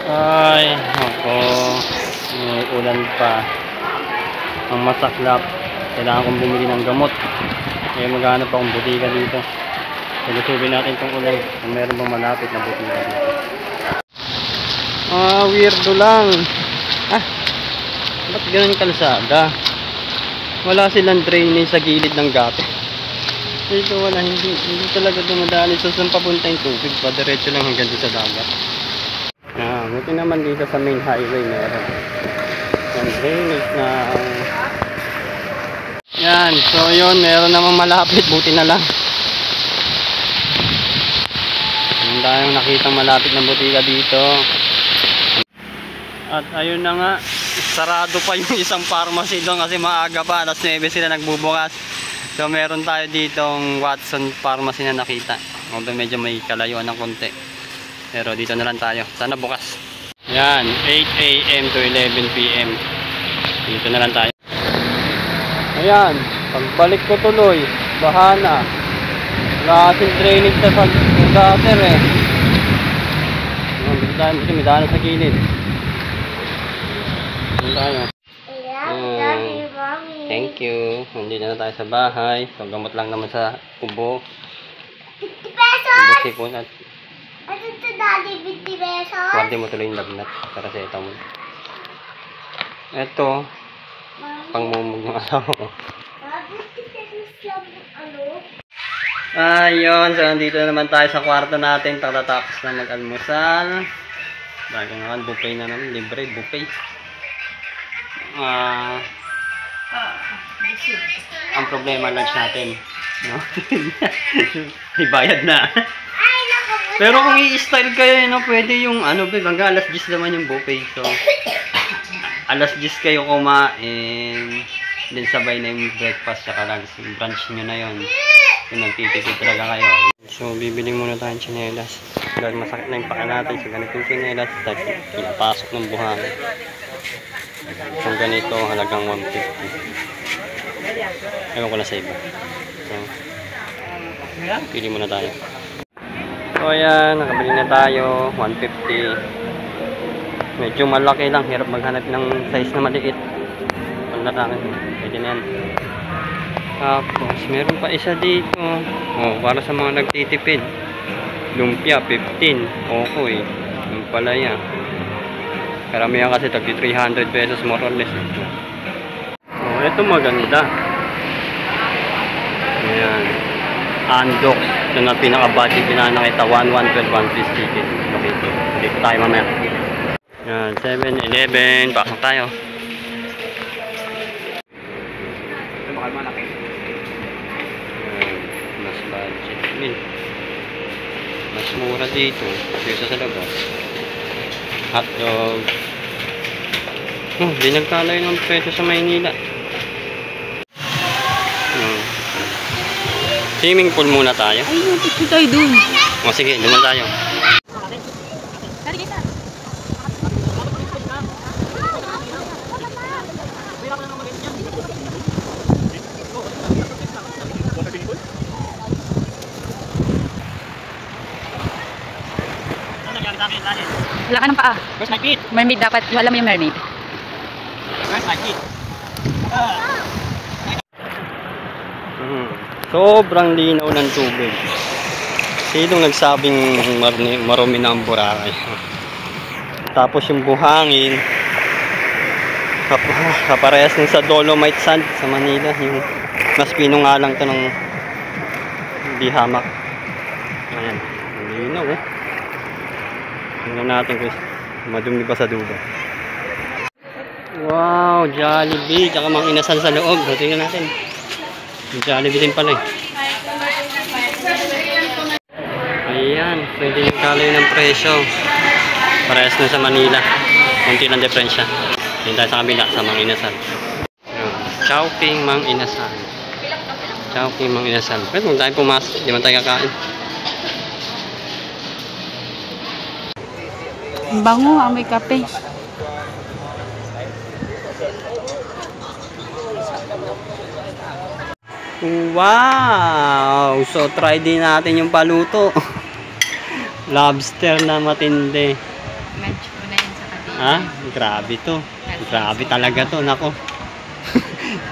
Ay, ako. May ulan pa. Ang masaklap. Kailangan kong bumili ng gamot. Kaya maghanap akong butika dito. Salusubin natin itong ulan. Kung meron bang malapit na butika dito. Weirdo lang. Ba't ganun kalsada? Wala silang drainage sa gilid ng gate. Dito wala, hindi talaga dumadaan. So saan papunta yung tubig? Padiretso lang hanggang dito sa dagat. Buti naman dito sa main highway meron yung drainage na yan. So yun, meron naman malapit. Buti na lang meron tayong nakitang malapit na butika dito. At ayun na nga, sarado pa yung isang pharmacy doon kasi maaga pa, alas 9 sila nagbubukas. So meron tayo ditong Watson Pharmacy na nakita, although medyo may kalayuan ng konti, pero dito na lang tayo, sana bukas. Yan, 8 AM to 11 PM dito na lang tayo. Ayan, pagbalik ko tuloy bahana, wala kasing drainage sa gutter eh. May daanan sa gilid. Tayo. Thank you. Nandito na tayo sa bahay. So, gamot lang naman sa ubo. 50 pesos! Sipon at Ano ito, Daddy? 50 pesos? kuwarte mo tuloy yung lagnat para sa ito mo. Ito, pangmumug ng asawa ko. 50 pesos lang ano? Ayun, so nandito na naman tayo sa kwarto natin. Tapos na mag-almusal. Bagay naman, buffet na naman. Libre, buffet. Ang problema lunch natin, no? May bayad na. Pero kung i-style kayo, no, pwede yung ano, hanggang alas 10 naman yung buffet. So alas 10 kayo kumain, then sabay na yung breakfast tsaka lunch. Yung brunch nyo na yun. Kung nagtitipid talaga kayo. So bibili muna tayong tsinelas dahil masakit na yung paka natin. So ganito yung tsinelas, pinapasok ng buhangin. So ganito, halagang 150. Ewan ko na sa iba. So pili muna tayo. So ayan, nakabili na tayo, 150. Medyo malaki lang, hirap maghanap ng size na maliit. Ang lalaki, pwede na yan. Tapos meron pa isa dito, para sa mga nagtitipid. Lumpia 15, okoy, yung palaya. Karamihan kasi tagdi 300 pesos more or less. Ito maganda. Ayan. Andox. Ito na pinaka-budget pinanakita. 112 one piece chicken. Okay, dito tayo mamaya. Ayan, 7-Eleven. Pasok tayo. Ito bakal malaki. Ayan, mas budget. Mas mura dito. Dito sa labas. Hotdog. Di nagkalayo ng presyo sa Maynila. Swimming pool muna tayo. Ay, picture tayo dun. Sige, duman tayo. Wala ka ng paa. Where's my feet? Mermaid dapat. Wala mo yung mermaid. Where's my feet? Sobrang linaw ng tubig. Sinong nagsabing marumi na ang Boracay? Tapos yung buhangin, kaparehas ng sa Dolomite Sand sa Manila. Yung mas pinunga lang to ng di hamak. Ayan, linaw eh. Tingnan natin kung madumi ba sa dulo. Wow, Jollibee. Tsaka mga inasal sa loob. So, tingnan natin. Jollibee din pala eh. Ayan. Pwede yung kaloy ng presyo. Parehas na sa Manila. Kunti lang diferensya. Tingnan tayo sa kabila sa mga inasal. Chowking Mang Inasal. Chowking Mang Inasal. Pwede kung tayo pumasok. Di man tayo kakain. Bango, amoy kape. Wow! So try din natin yung paluto. Lobster na matindi. Lunch mo na Ha? Grabe to. Grabe talaga to. Nako.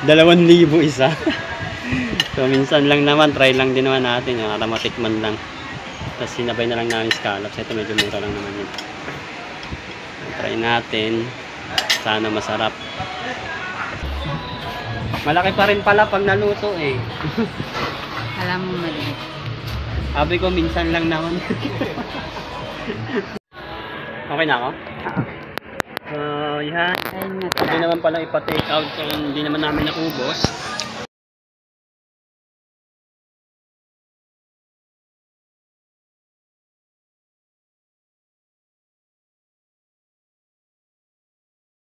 2,000 isa. So, minsan lang naman. Try lang din naman natin. Para matikman lang. Tapos, sinabay na lang namin scallops. Ito, medyo mura lang naman yun. Try natin. Sana masarap. Malaki pa rin pala pag naluto eh. Alam mo maliit. Sabi ko, minsan lang naman. Okay na ako? So, yan. Ayun nga Hindi tala. naman pala ipa-take out. So, hindi naman namin naubos.